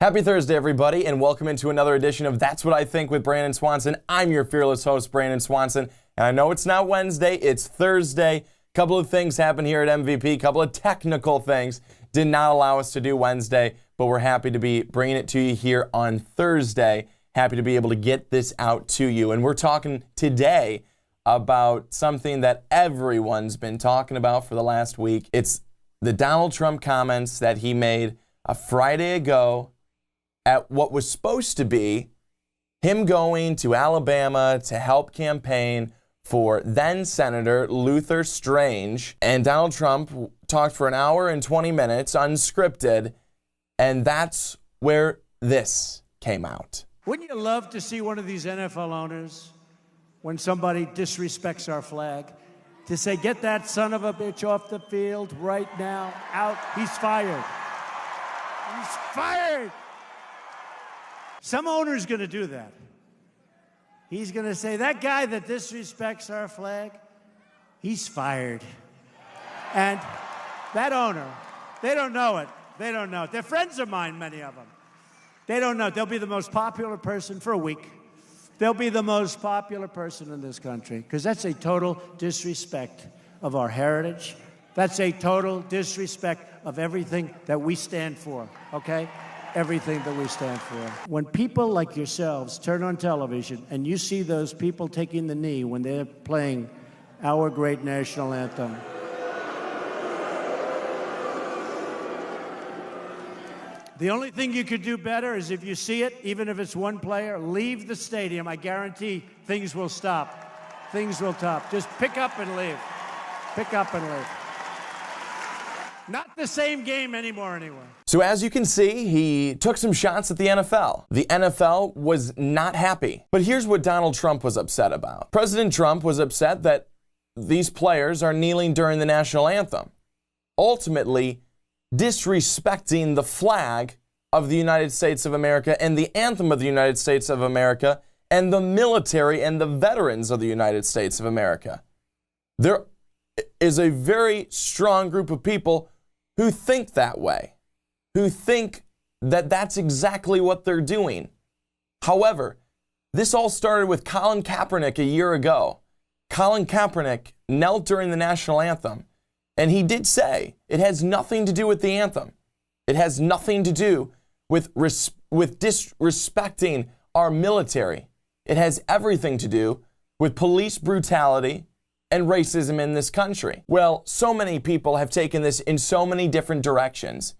Happy Thursday, everybody, and welcome into another edition of That's What I Think with Brandon Swanson. I'm your fearless host, Brandon Swanson, and I know it's not Wednesday, it's Thursday. Couple of things happened here at MVP, couple of technical things did not allow us to do Wednesday, but we're happy to be bringing it to you here on Thursday. Happy to be able to get this out to you. And we're talking today about something that everyone's been talking about for the last week. It's the Donald Trump comments that he made a Friday ago at what was supposed to be him going to Alabama to help campaign for then Senator Luther Strange. And Donald Trump talked for an hour and 20 minutes, unscripted, and that's where this came out. Wouldn't you love to see one of these NFL owners, when somebody disrespects our flag, to say, get that son of a bitch off the field right now, out, he's fired. He's fired. Some owner's going to do that. He's going to say, that guy that disrespects our flag, he's fired. And that owner, they don't know it. They don't know it. They're friends of mine, many of them. They don't know. They'll be the most popular person for a week. They'll be the most popular person in this country, because that's a total disrespect of our heritage. That's a total disrespect of everything that we stand for, okay? Everything that we stand for. When people like yourselves turn on television and you see those people taking the knee when they're playing our great national anthem, the only thing you could do better is if you see it, even if it's one player, leave the stadium. I guarantee things will stop. Things will stop. Just pick up and leave. Pick up and leave. Not the same game anymore anyway. So as you can see, he took some shots at the NFL. The NFL was not happy. But here's what Donald Trump was upset about. President Trump was upset that these players are kneeling during the national anthem, ultimately disrespecting the flag of the United States of America and the anthem of the United States of America and the military and the veterans of the United States of America. There is a very strong group of people who think that way, who think that that's exactly what they're doing. However, this all started with Colin Kaepernick a year ago. Colin Kaepernick knelt during the national anthem, and he did say it has nothing to do with the anthem. It has nothing to do with disrespecting our military. It has everything to do with police brutality and racism in this country. Well, so many people have taken this in so many different directions.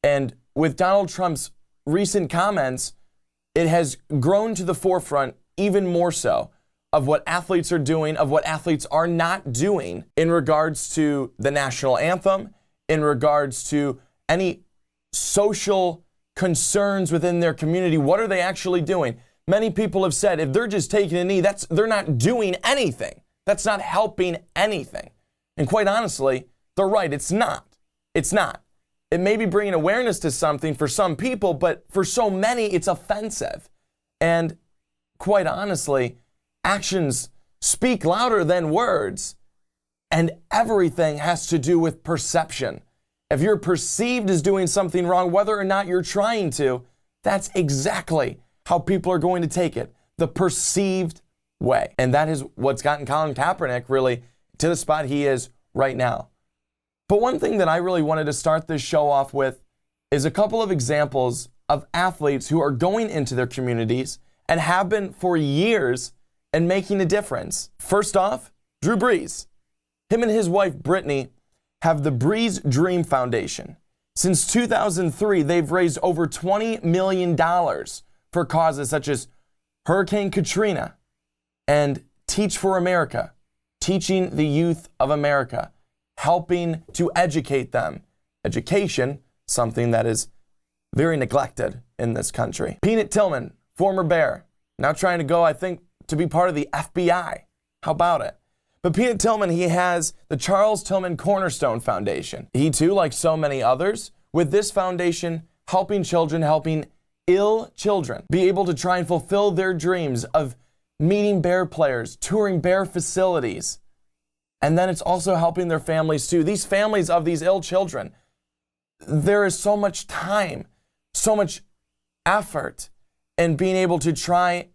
And with Donald Trump's recent comments, it has grown to the forefront even more so of what athletes are doing, of what athletes are not doing in regards to the national anthem, in regards to any social concerns within their community. What are they actually doing? Many people have said if they're just taking a knee, they're not doing anything. That's not helping anything. And quite honestly, they're right. It's not. It's not. It may be bringing awareness to something for some people, but for so many, it's offensive. And quite honestly, actions speak louder than words. And everything has to do with perception. If you're perceived as doing something wrong, whether or not you're trying to, that's exactly how people are going to take it. The perceived way. And that is what's gotten Colin Kaepernick really to the spot he is right now. But one thing that I really wanted to start this show off with is a couple of examples of athletes who are going into their communities and have been for years and making a difference. First off, Drew Brees. Him and his wife, Brittany, have the Brees Dream Foundation. Since 2003, they've raised over $20 million for causes such as Hurricane Katrina and Teach for America, teaching the youth of America, helping to educate them. Education, something that is very neglected in this country. Peanut Tillman, former Bear, now trying to go, I think, to be part of the FBI. How about it? But Peanut Tillman, he has the Charles Tillman Cornerstone Foundation. He too, like so many others, with this foundation, helping children, helping ill children be able to try and fulfill their dreams of meeting Bear players, touring Bear facilities. And then it's also helping their families too. These families of these ill children, there is so much time, so much effort in being able to try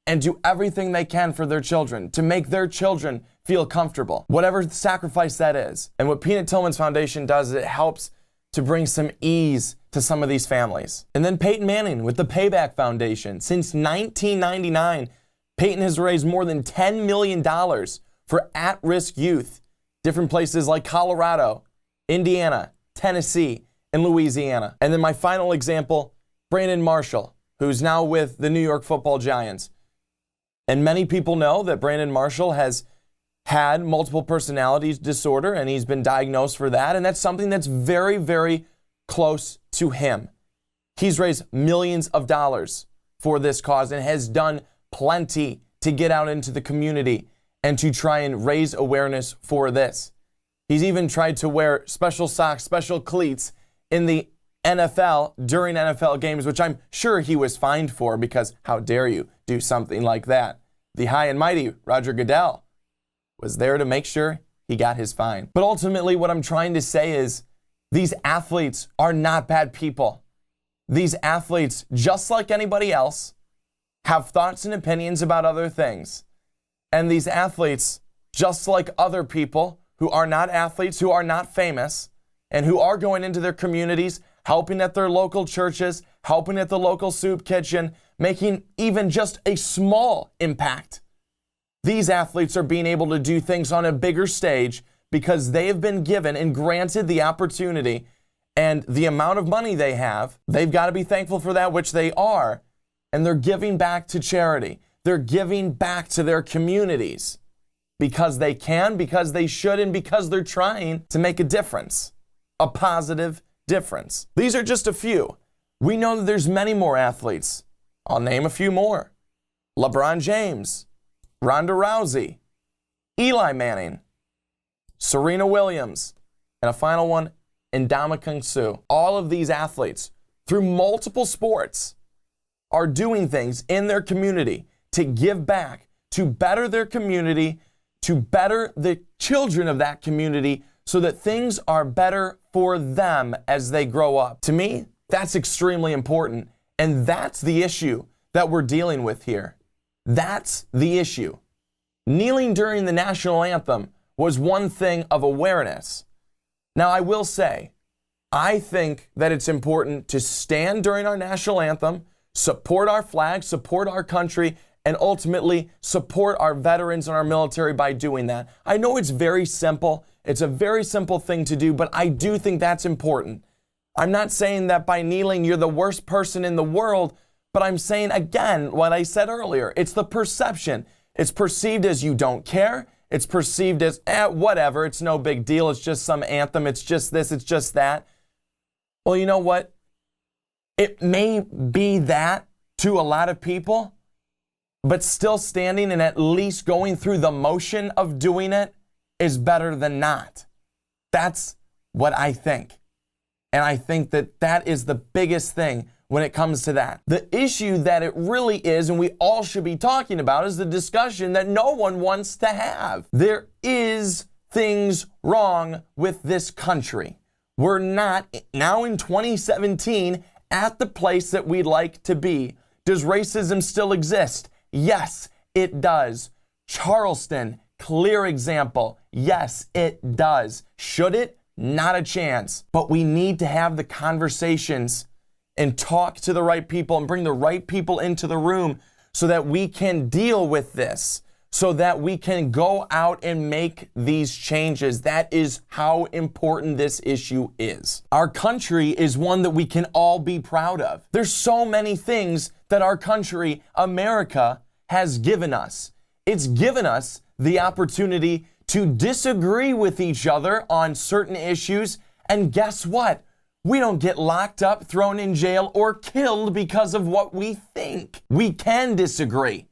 and do everything they can for their children, to make their children feel comfortable, whatever sacrifice that is. And what Peanut Tillman's Foundation does is it helps to bring some ease to some of these families. And then Peyton Manning with the Payback Foundation. Since 1999, Peyton has raised more than $10 million for at-risk youth, different places like Colorado, Indiana, Tennessee, and Louisiana. And then my final example, Brandon Marshall, who's now with the New York Football Giants. And many people know that Brandon Marshall has had multiple personality disorder, and he's been diagnosed for that. And that's something that's very, very close to him. He's raised millions of dollars for this cause and has done plenty to get out into the community and to try and raise awareness for this. He's even tried to wear special socks, special cleats in the NFL during NFL games, which I'm sure he was fined for, because how dare you do something like that? The high and mighty Roger Goodell was there to make sure he got his fine. But ultimately, what I'm trying to say is these athletes are not bad people. These athletes, just like anybody else, have thoughts and opinions about other things. And these athletes, just like other people who are not athletes, who are not famous, and who are going into their communities, helping at their local churches, helping at the local soup kitchen, making even just a small impact. These athletes are being able to do things on a bigger stage because they have been given and granted the opportunity and the amount of money they have. They've got to be thankful for that, which they are, and they're giving back to charity. They're giving back to their communities because they can, because they should, and because they're trying to make a difference, a positive difference. These are just a few. We know that there's many more athletes. I'll name a few more. LeBron James, Ronda Rousey, Eli Manning, Serena Williams, and a final one, Ndamukong Suh. All of these athletes, through multiple sports, are doing things in their community to give back, to better their community, to better the children of that community so that things are better for them as they grow up. To me, that's extremely important. And that's the issue that we're dealing with here. That's the issue. Kneeling during the national anthem was one thing of awareness. Now, I will say, I think that it's important to stand during our national anthem, support our flag, support our country, and ultimately support our veterans and our military by doing that. I know it's very simple. It's a very simple thing to do, but I do think that's important. I'm not saying that by kneeling you're the worst person in the world, but I'm saying, again, what I said earlier, it's the perception. It's perceived as you don't care. It's perceived as, whatever, it's no big deal. It's just some anthem. It's just this, it's just that. Well, you know what? It may be that to a lot of people, but still standing and at least going through the motion of doing it is better than not. That's what I think. And I think that that is the biggest thing when it comes to that. The issue that it really is, and we all should be talking about, is the discussion that no one wants to have. There is things wrong with this country. We're not, now in 2017, at the place that we'd like to be. Does racism still exist? Yes, it does. Charleston, clear example. Yes, it does. Should it? Not a chance. But we need to have the conversations and talk to the right people and bring the right people into the room so that we can deal with this, so that we can go out and make these changes. That is how important this issue is. Our country is one that we can all be proud of. There's so many things that our country, America, has given us. It's given us the opportunity to disagree with each other on certain issues. And guess what? We don't get locked up, thrown in jail, or killed because of what we think. We can disagree.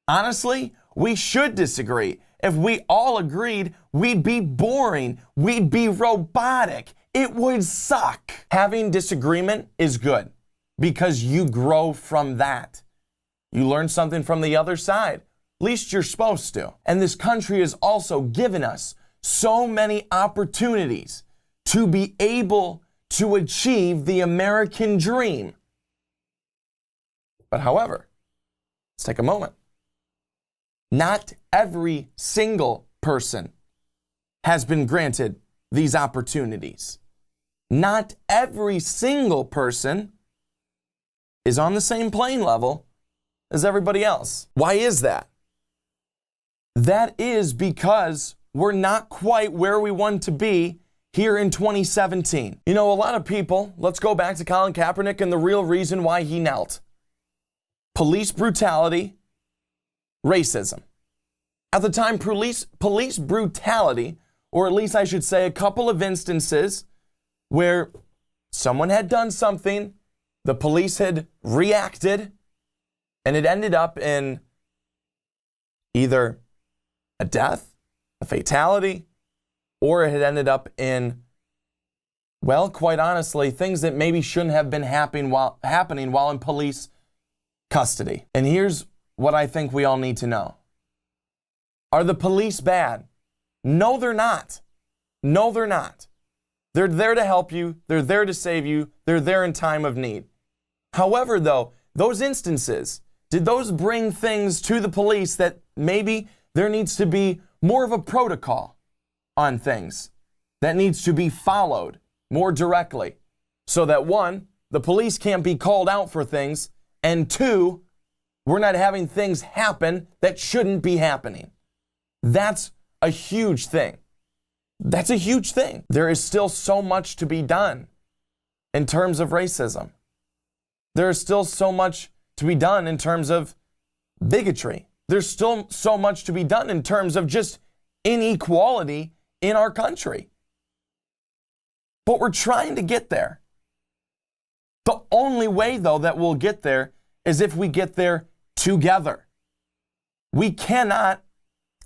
Honestly, we should disagree. If we all agreed, we'd be boring. We'd be robotic. It would suck. Having disagreement is good because you grow from that. You learn something from the other side. At least you're supposed to. And this country has also given us so many opportunities to be able to achieve the American dream. But however, let's take a moment. Not every single person has been granted these opportunities. Not every single person is on the same playing level as everybody else. Why is that? That is because we're not quite where we want to be here in 2017. You know, a lot of people, let's go back to Colin Kaepernick and the real reason why he knelt. Police brutality, racism. At the time, police brutality, or at least I should say a couple of instances where someone had done something, the police had reacted, and it ended up in either a death, a fatality, or it had ended up in, well, quite honestly, things that maybe shouldn't have been happening while in police custody. And here's what I think we all need to know. Are the police bad? No, they're not. No, they're not. They're there to help you. They're there to save you. They're there in time of need. However, though, those instances, did those bring things to the police that maybe there needs to be more of a protocol on things that needs to be followed more directly so that one, the police can't be called out for things, and two, we're not having things happen that shouldn't be happening. That's a huge thing. That's a huge thing. There is still so much to be done in terms of racism. There is still so much to be done in terms of bigotry. There's still so much to be done in terms of just inequality in our country. But we're trying to get there. The only way, though, that we'll get there is if we get there together. We cannot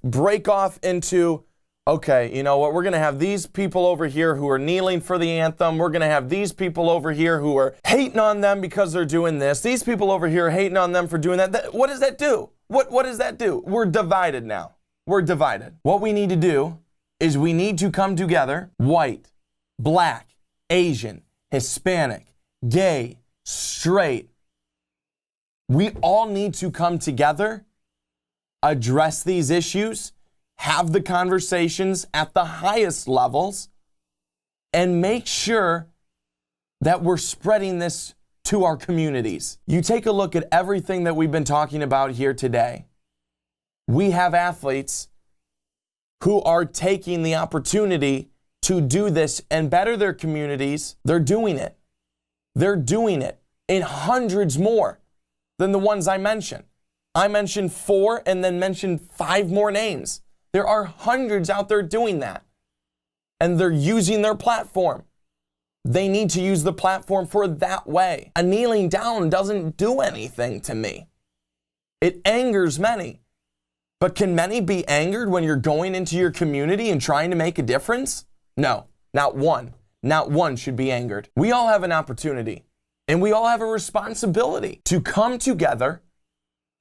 break off into, okay, you know what, we're going to have these people over here who are kneeling for the anthem. We're going to have these people over here who are hating on them because they're doing this. These people over here are hating on them for doing that. What does that do? What does that do? We're divided now. We're divided. What we need to do is we need to come together, white, black, Asian, Hispanic, gay, straight. We all need to come together, address these issues, have the conversations at the highest levels, and make sure that we're spreading this to our communities. You take a look at everything that we've been talking about here today. We have athletes who are taking the opportunity to do this and better their communities. They're doing it. They're doing it in hundreds more than the ones I mentioned. I mentioned 4 and then mentioned 5 more names. There are hundreds out there doing that. And they're using their platform. They need to use the platform for that way. A kneeling down doesn't do anything to me. It angers many. But can many be angered when you're going into your community and trying to make a difference? No, not one. Not one should be angered. We all have an opportunity, and we all have a responsibility to come together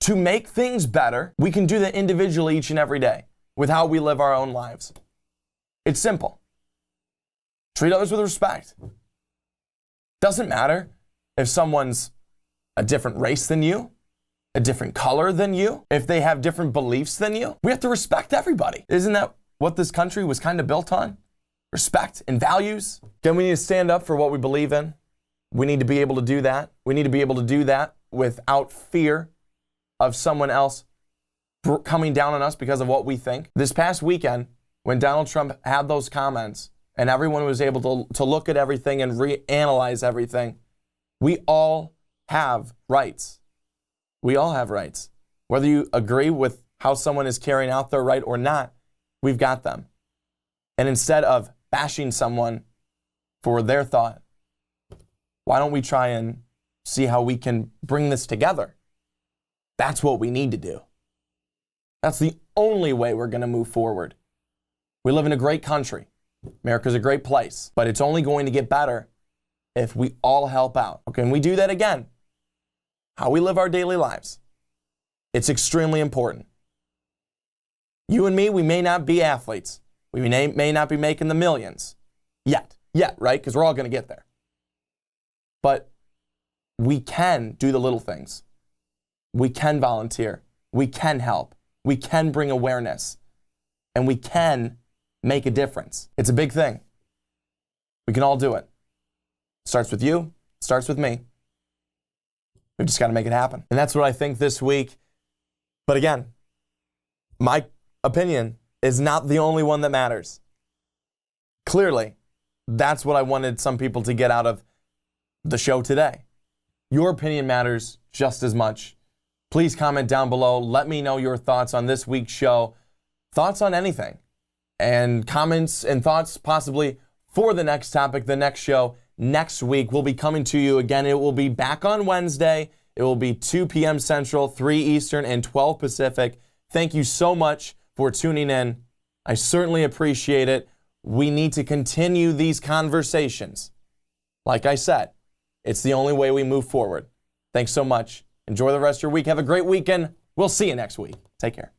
to make things better. We can do that individually each and every day with how we live our own lives. It's simple. Treat others with respect. Doesn't matter if someone's a different race than you, a different color than you, if they have different beliefs than you. We have to respect everybody. Isn't that what this country was kind of built on? Respect and values. Then we need to stand up for what we believe in. We need to be able to do that. We need to be able to do that without fear of someone else coming down on us because of what we think. This past weekend, when Donald Trump had those comments and everyone was able to look at everything and reanalyze everything, we all have rights. We all have rights. Whether you agree with how someone is carrying out their right or not, we've got them. And instead of bashing someone for their thought, why don't we try and see how we can bring this together? That's what we need to do. That's the only way we're going to move forward. We live in a great country. America's a great place, but it's only going to get better if we all help out. Okay, and we do that again. How we live our daily lives. It's extremely important. You and me, we may not be athletes. We may not be making the millions yet, right? Because we're all going to get there. But we can do the little things. we can volunteer, we can help, we can bring awareness, and we can make a difference. It's a big thing. We can all do it. Starts with you, starts with me. We've just got to make it happen. And that's what I think this week. But again, my opinion is not the only one that matters. Clearly, that's what I wanted some people to get out of the show today. Your opinion matters just as much. Please comment down below. Let me know your thoughts on this week's show, thoughts on anything, and comments and thoughts possibly for the next topic, the next show. Next week, we'll be coming to you again. It will be back on Wednesday. It will be 2 p.m. Central, 3 Eastern, and 12 Pacific. Thank you so much for tuning in. I certainly appreciate it. We need to continue these conversations. Like I said, it's the only way we move forward. Thanks so much. Enjoy the rest of your week. Have a great weekend. We'll see you next week. Take care.